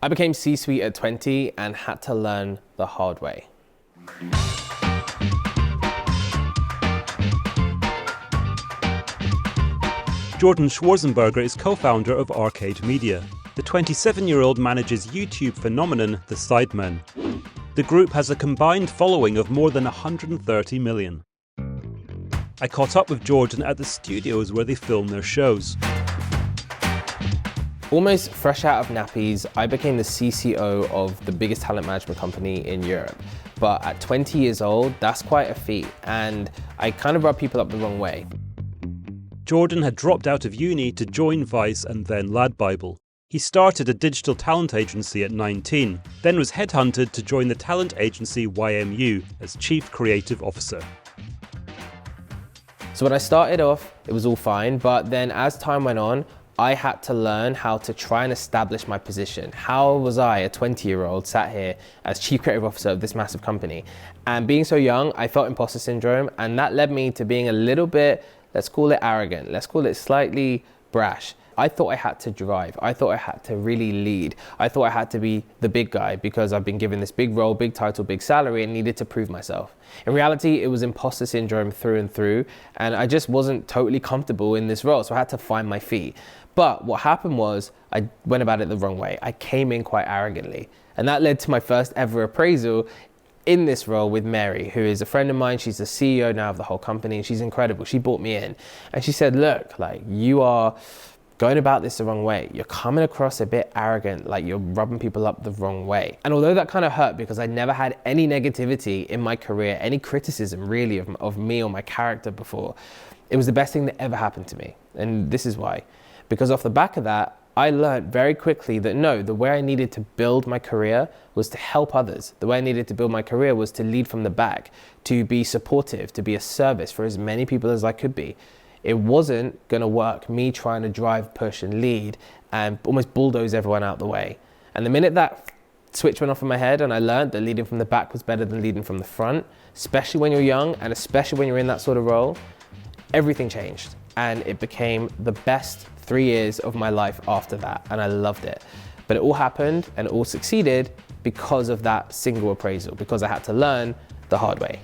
I became C-suite at 20 and had to learn the hard way. Jordan Schwarzenberger is co-founder of Arcade Media. The 27-year-old manages YouTube phenomenon The Sidemen. The group has a combined following of more than 130 million. I caught up with Jordan at the studios where they film their shows. Almost fresh out of nappies, I became the CCO of the biggest talent management company in Europe. But at 20 years old, that's quite a feat, and I kind of rubbed people up the wrong way. Jordan had dropped out of uni to join Vice and then Lad Bible. He started a digital talent agency at 19, then was headhunted to join the talent agency YMU as Chief Creative Officer. So when I started off, it was all fine, but then as time went on, I had to learn how to try and establish my position. How was I, a 20-year-old, sat here as Chief Creative Officer of this massive company? And being so young, I felt imposter syndrome, and that led me to being a little bit, let's call it arrogant, let's call it slightly brash. I thought I had to drive. I thought I had to really lead. I thought I had to be the big guy because I've been given this big role, big title, big salary, and needed to prove myself. In reality, it was imposter syndrome through and through, and I just wasn't totally comfortable in this role, so I had to find my feet. But what happened was I went about it the wrong way. I came in quite arrogantly, and that led to my first ever appraisal in this role with Mary, who is a friend of mine. She's the CEO now of the whole company, and she's incredible. She brought me in, and she said, look, like, you are going about this the wrong way. You're coming across a bit arrogant, like you're rubbing people up the wrong way. And although that kind of hurt because I never had any negativity in my career, any criticism really of me or my character before, it was the best thing that ever happened to me. And this is why. Because off the back of that, I learned very quickly that no, the way I needed to build my career was to help others. The way I needed to build my career was to lead from the back, to be supportive, to be a service for as many people as I could be. It wasn't going to work, me trying to drive, push and lead and almost bulldoze everyone out the way. And the minute that switch went off in my head and I learned that leading from the back was better than leading from the front, especially when you're young and especially when you're in that sort of role, everything changed. And it became the best 3 years of my life after that, and I loved it. But it all happened and it all succeeded because of that single appraisal, because I had to learn the hard way.